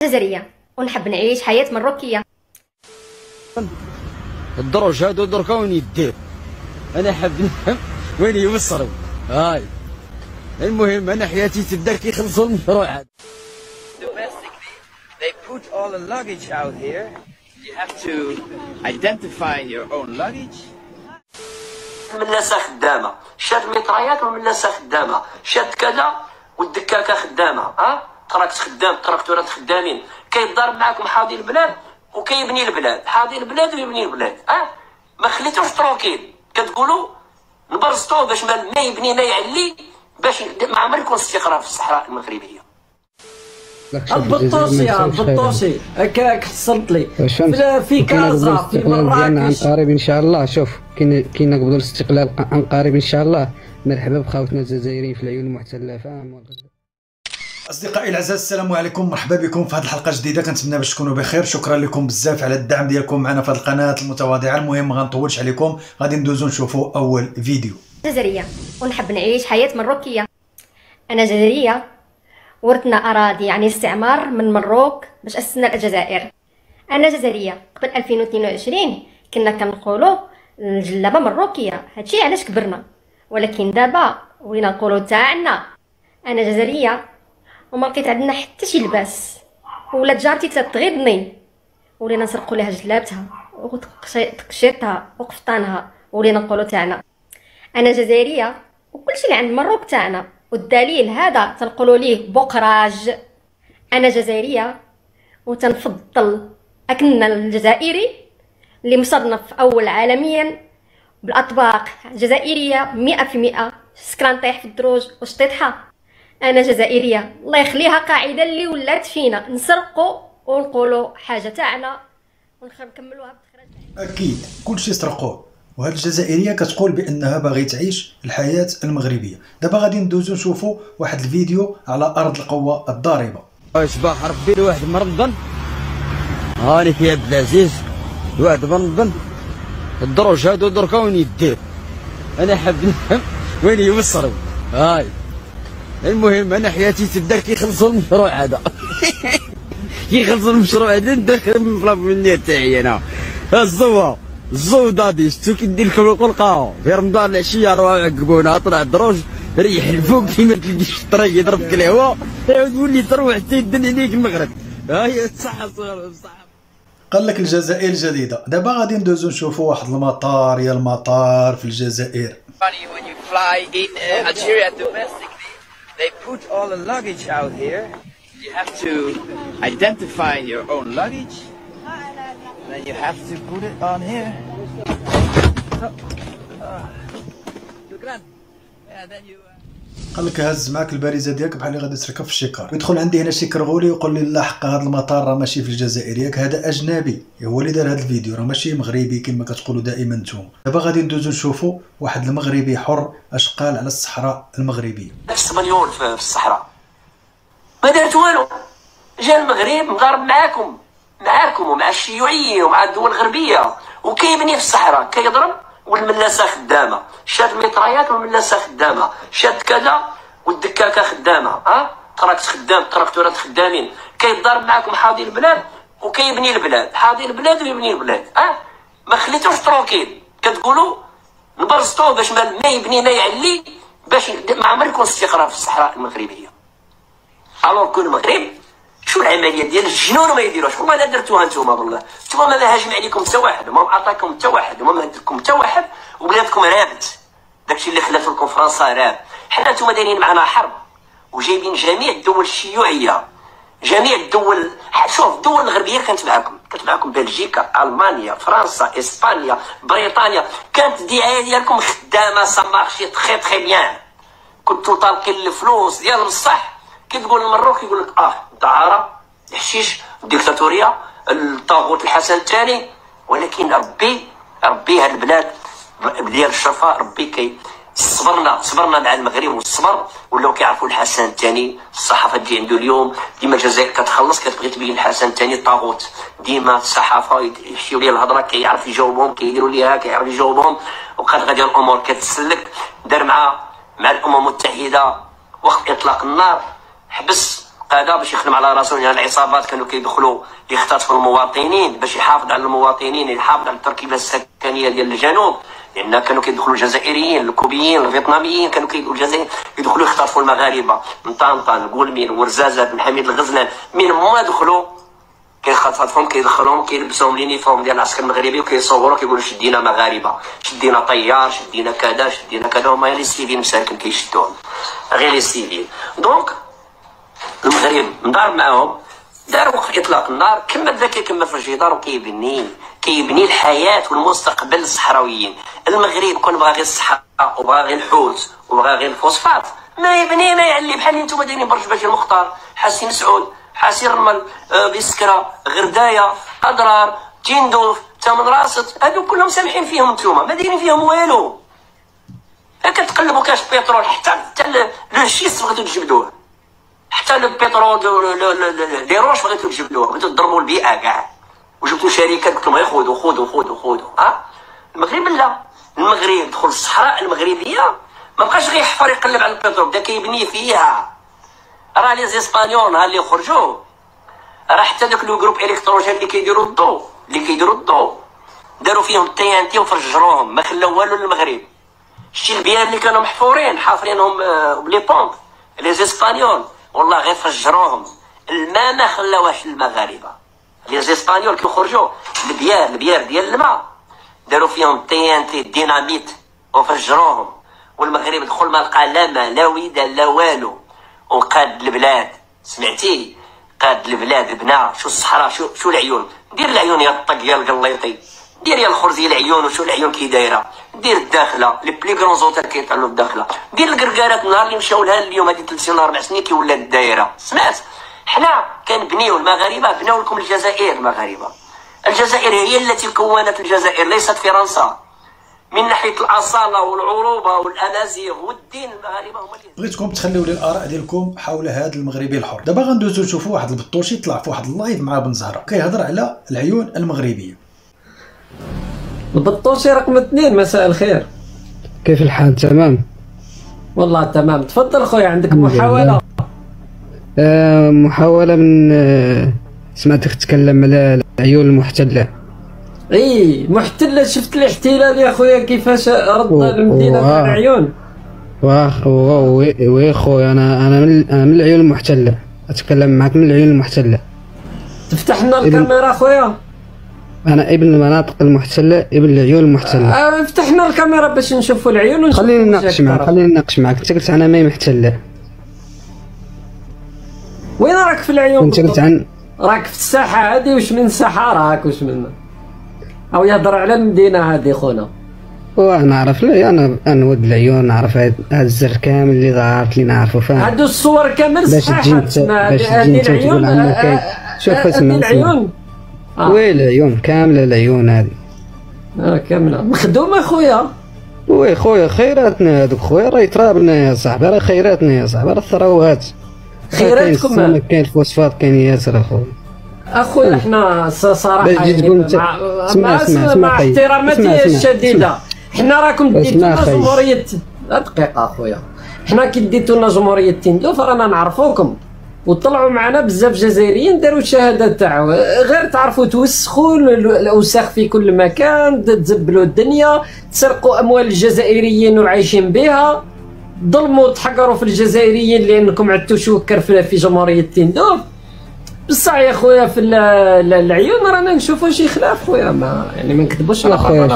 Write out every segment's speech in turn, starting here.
جزائرية ونحب نعيش حياة مروكية. الدروج هادو دركا وين يدير؟ انا حاب نفهم وين يوصلوا. هاي المهم انا حياتي تبدا كيخلصوا المشروع هذا. They put all the luggage out here. You have to identify your own luggage. الملاسه خدامه، شاد الميطريات والملاسه خدامه، شاد كذا والدكاكه خدامه، تراكت خدام، التراكتورات خدامين، كيتضارب معاكم حاضي البلاد وكيبني البلاد، حاضي البلاد ويبني البلاد، ما خليتوش تروكيل، كتقولوا نبرزطوه باش ما يبني لا يعلي، باش ما عمر يكون استقرار في الصحراء المغربيه. البطوسي هكاك حصلت لي في كازا في ديالنا عن قريب ان شاء الله. شوف كنقبضوا الاستقلال عن قريب ان شاء الله. مرحبا بخاوتنا الجزائريين في العيون المحتله. فاهم اصدقائي الاعزاء، السلام عليكم، مرحبا بكم في هذه الحلقه الجديده. كنتمنى باش تكونوا بخير. شكرا لكم بزاف على الدعم ديالكم معنا في هذه القناه المتواضعه. المهم ما غنطولش عليكم، غادي ندوزو نشوفوا اول فيديو. جزائرية ونحب نعيش حياة مروكية. أنا جزائرية، ورثنا أراضي يعني استعمار من مروك باش أسسنا الجزائر. أنا جزائرية قبل 2022 كنا كنقولوا الجلابة مروكية، هادشي علاش كبرنا، ولكن دابا ولينا نقولوا تاعنا. أنا جزائرية وما لقيت عندنا حتى شي لباس، ولات جارتي تغيظني، ولينا نسرقوا لها جلابتها وتقشيرتها وقفطانها، ولينا نقولوا تاعنا. انا جزائريه وكلشي اللي عند مروك تاعنا، والدليل هذا تنقولوا ليه بوقراج. انا جزائريه وتنفضل اكلنا الجزائري اللي مصنف اول عالميا بالاطباق جزائريه 100%، سكرانطيح في الدروج وشطيطحه. انا جزائريه الله يخليها قاعده اللي ولات فينا، نسرقوا ونقولوا حاجه تاعنا ونكملوها بالتخرج. اكيد كلشي سرقوه، وهاد الجزائريه كتقول بانها باغي تعيش الحياه المغربيه. دابا غادي ندوزو نشوفوا واحد الفيديو على ارض القوه الضاربه. صباح ربي واحد مرضن، هاني في عبد العزيز واحد مرضن. الدروج هادو دركا وين يدير؟ انا حاب نفهم وين يوصلوا. هاي المهم انا حياتي تبدا كيخلصوا المشروع هذا. كيخلصوا المشروع هذا ندخل من لافونيير تاعي انا. الزودادي شتو كيدير لكم القلقه في رمضان العشيه، روحوا عقبونا، طلع الدروج ريح الفوق كيما تلقيش الطريق يضربك الهواء، تعاود تولي تروح حتى يدن عليك المغرب. ها هي الصحه بصح. قال لك الجزائر الجديده. دابا غادي ندوزو نشوفوا واحد المطار، يا المطار في الجزائر. When you fly in Algeria domestically, they put all the luggage out here. You have to identify your own luggage. Then you have to put it on here. Yeah, then you. قال لك هز معاك البارزه ديالك بحال اللي غادي تركب في الشكار، ويدخل عندي هنا شي كرغولي ويقول لي لا حق هذا المطار راه ماشي في الجزائر، ياك هذا اجنبي، هو اللي دار هذا الفيديو، راه ماشي مغربي كما كتقولوا دائما نتوما. دابا غادي ندوزو نشوفوا واحد المغربي حر اش قال على الصحراء المغربيه. الاسبانيول في الصحراء ما دارت والو، جا المغرب مضارب معاكم ومع الشيوعيين ومع الدول الغربيه، وكيبني في الصحراء كيضرب، والملاسه خدامه، شاد الميطريات والملاسه خدامه، شاد كذا والدكاكه خدامه، تراكت خدام، التراكتورات خدامين، كيتضارب معاكم حاضي البلاد وكيبني البلاد، حاضي البلاد ويبني البلاد، ما خليتوش تروكيل، كتقولوا نبرزطوه باش ما يبني لا يعلي، باش ما عمر يكون استقرار في الصحراء المغربيه. الوغ كو المغرب شو العمليه ديال الجنون وما يديروش، والله لا درتوها نتوما، والله نتوما ما هاجم عليكم حتى واحد، وما عطاكم حتى واحد، وما مهدكم حتى واحد، وبلادكم رابت، داكشي اللي خلاتو لكم فرنسا راب. حنا نتوما دايرين معنا حرب، وجايبين جميع الدول الشيوعيه، جميع الدول، شوف الدول الغربيه كانت معكم بلجيكا، المانيا، فرنسا، اسبانيا، بريطانيا، كانت الدعايه ديالكم خدامه، سا مارشي تخي بيان، كنتو طالقين الفلوس ديال بصح. كي تقول المروك يقول لك الدعاره، الحشيش، الديكتاتوريه، الطاغوت الحسن الثاني، ولكن ربي هاد البلاد ديال الشرفه، ربي صبرنا مع المغرب، والصبر ولاو كيعرفوا الحسن الثاني. الصحافه تجي عنده اليوم ديما الجزائر كتخلص كتبغي تبين الحسن الثاني الطاغوت، ديما الصحافه يحشيو ليه الهضره، كيعرف يجاوبهم، كيديروا ليها كيعرف يجاوبهم، وبقات غادي الامور كتسلك. دار مع الامم المتحده وقت اطلاق النار، حبس قاده باش يخدم على راسو. يعني العصابات كانوا كيدخلوا يختطفوا المواطنين باش يحافظ على المواطنين، يحافظ على التركيبه السكنيه ديال الجنوب، لان كانوا كيدخلوا الجزائريين الكوبيين الفيتناميين، كانوا الجزائر يدخلوا يختطفوا المغاربه من طنطا القولمين ورزازات من حميد الغزلان. من ما دخلوا كيخطفهم كيدخلوهم كيلبسوهم لينيفورم ديال العسكر المغربي وكيصوروا كيقولوا شدينا مغاربه، شدينا طيار، شدينا كذا شدينا كذا. هما لي سيفيل مساكن كيشدوهم غير لي سيفيل. دونك المغرب مضارب معاهم، دار وقف اطلاق النار، كمل ذاك كيكمل في الجدار وكيبني الحياه والمستقبل الصحراويين. المغرب كون بغا غير الصحراء وبغا غير الحوت وبغا غير الفوسفات ما يبني ما يعلي، بحال اللي نتوما دايرين برج باجي المختار، حسين سعود، حسين رمل، بسكره، غردايه، اضرار، تيندوف، تامن راست، هادو كلهم سامحين فيهم نتوما، ما دايرين فيهم والو. كتقلبوا كاش بترول حتى لو شيس بغيتو تجبدوه، حتى البترول لي روش بغيتو تجبدوه، بغيتو تضربوا البيئه كاع، وجبتوا شركات قلت لهم غير خذوا. المغرب لا، المغرب دخل الصحراء المغربيه ما بقاش غير يحفر يقلب على البترول، بدا كيبني فيها. راه لي زيسبانيول نهار اللي خرجوا راه حتى داك لو جروب الكتروجين اللي كيديروا الضوء داروا فيهم تي ان تي وفجروهم، ما خلاو والو للمغرب. شتي البيان اللي كانوا محفورين حافرينهم بلي بومب لي زيسبانيول، والله غير فجروهم، الماء ما خلاوهاش للمغاربه. لي زيسبانيول كي خرجوا البيار ديال الماء داروا فيهم تي ان تي ديناميت وفجروهم، والمغرب دخل ما لقى لا ماء لا ويدا لا والو، وقاد البلاد. سمعتي؟ قاد البلاد بنا. شو الصحراء شو العيون، دير العيون يا الطق يا القليطي، دير يا الخرزي العيون، وشو العيون كي دايره، دير الداخله لي بلي كرون زوتيل كيطلعوا الداخله، دير الكركارات النهار اللي مشاو لها اليوم هذه 3 سنين 4 سنين كي ولات الدايره. سمعت؟ حنا كنبنيو المغاربه، بناو لكم الجزائر. المغاربه الجزائر هي التي كونت الجزائر، ليست فرنسا. من ناحيه الاصاله والعروبه والامازيغ والدين، المغاربه هما اللي بغيتكم تخليو لي الاراء ديالكم حول هذا المغربي الحر. دابا غندوزو نشوفوا واحد البطوشي طلع في واحد اللايف مع بن زهره كيهضر على العيون المغربيه. البطوشي رقم 2. مساء الخير، كيف الحال؟ تمام والله تمام. تفضل خويا، عندك محاولة. محاولة من سمعتك تتكلم على العيون المحتلة. اي محتلة، شفت الاحتلال يا خويا كيفاش رد المدينة تاع العيون. وي خويا، انا من العيون المحتلة، اتكلم معك من العيون المحتلة. تفتح لنا الكاميرا خويا. انا ابن المناطق المحتلة، ابن العيون المحتلة. افتح لنا الكاميرا باش نشوفوا العيون. خليني نناقش معك. انت قلت انا ماي محتلة، وين راك في العيون؟ انت قلت عن راك في الساحة هذه. وش من ساحة راك؟ وش من او يهضر على المدينة هذه خونا؟ نعرف. لا انا ود العيون، نعرف هاد الزر كامل اللي ظهرت لي نعرفو. فاهم هادو الصور كامل صحاح. باش تجي انت تقول عنه شوف اسمع العيون. وي العيون كامله، العيون هذه كامله مخدومه خويا. وي خويا خيراتنا هذوك خويا، راه يترابنا يا صاحبي، راه خيراتنا يا صاحبي، راه الثروات خيراتكم. كاين الفوسفات كاين ياسر اخويا. حنا صراحه مع احتراماتي الشديده، حنا راكم ديتونا جمهوريه. دقيقه اخويا، حنا كي ديتونا جمهوريه تندوف رانا نعرفوكم، وطلعوا معنا بزاف جزائريين داروا الشهاده تاعو، غير تعرفوا توسخوا الاوساخ في كل مكان، تزبلوا الدنيا، تسرقوا اموال الجزائريين وعايشين بها، ظلموا تحقروا في الجزائريين لانكم عدتوا شوكر في جمهوريه تندوف. بصح يا خويا في العيون رانا نشوفوا شي خلاف خويا، ما يعني ما نكذبوش على خويا.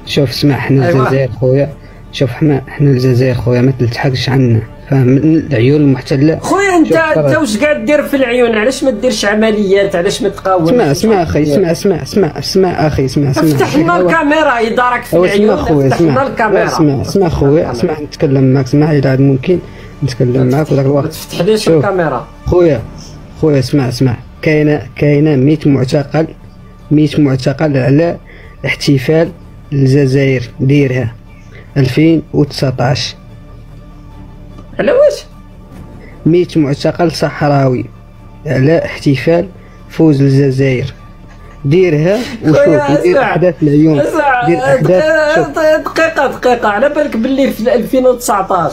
شوف اسمع حنا الجزائر خويا، شوف حنا الجزائر خويا ما تلتحقش عنا، فاهم؟ العيون المحتله خويا. انت واش قاعد دير في العيون؟ علاش ما ديرش عمليات؟ علاش ما تقاومش؟ اسمع اخي، اسمع اخي، اسمع افتح لنا الكاميرا اذا راك في العيون. افتح لنا الكاميرا. اسمع خويا، اسمع نتكلم معك، اسمع اذا ممكن نتكلم معك في ذاك الوقت. ما تفتحليش الكاميرا خويا. اسمع كاينه 100 معتقل على احتفال الجزائر ديرها 2019. على واش؟ 100 معتقل صحراوي على احتفال فوز الجزائر. ديرها وشوف، دير احداث العيون، دير احداث. دقيقه على بالك باللي في 2019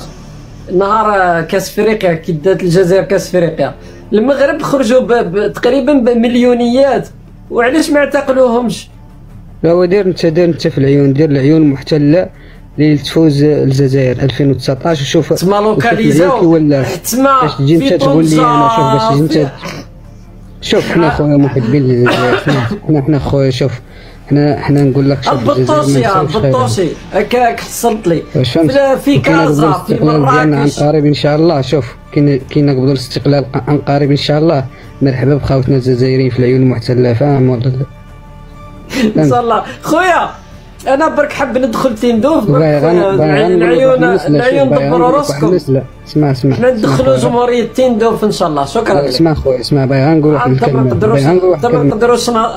نهار كاس افريقيا كي دات الجزائر كاس افريقيا، المغرب خرجوا تقريبا بمليونيات، وعلاش ما اعتقلوهمش؟ لا هو دير انت في العيون، دير العيون المحتله اللي تفوز الجزائر 2019 وشوف تما لوكاليزاو تما تجي انت تقول لي انا شوف باش انت شوف حنا خويا محبين للجزائر، حنا خويا شوف حنا نقول لك شوف البطوشي هكاك حصلت لي في كازا في مراكش عن قريب ان شاء الله. شوف كي نقبضوا الاستقلال عن قريب ان شاء الله، مرحبا بخاوتنا الجزائريين في العيون المحتله، فاهم ولا لا؟ ان شاء الله خويا. انا برك حاب ندخل تندوف العيون دبروا راسكم. اسمع حنا ندخلوا جمهوريه تندوف ان شاء الله. شكرا. اسمع خويا اسمع، باغي غنقول واحد الكلمه، ما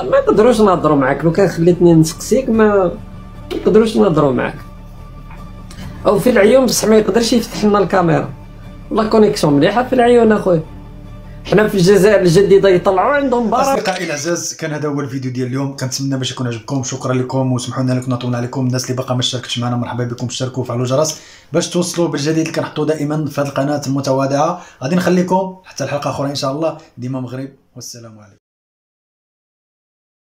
نقدروش نهضروا معاك. لو كان خليتني نسقسيك ما نقدروش نهضروا معاك. او في العيون بصح ما يقدرش يفتح لنا الكاميرا. والله كونيكسيون مليحه في العيون اخويا. حنا في الجزائر الجديده يطلعوا عندهم بركه. اصدقائي الاعزاء، كان هذا هو الفيديو ديال اليوم، كنتمنى باش يكون عجبكم. شكرا لكم وسمحوا لنا كنا طولنا عليكم. الناس اللي باقا ما اشتركتش معنا مرحبا بكم، اشتركوا وفعلوا الجرس باش توصلوا بالجديد اللي كنحطوا دائما في هذه القناه المتواضعه. غادي نخليكم حتى الحلقه اخرى ان شاء الله. ديما مغرب، والسلام عليكم.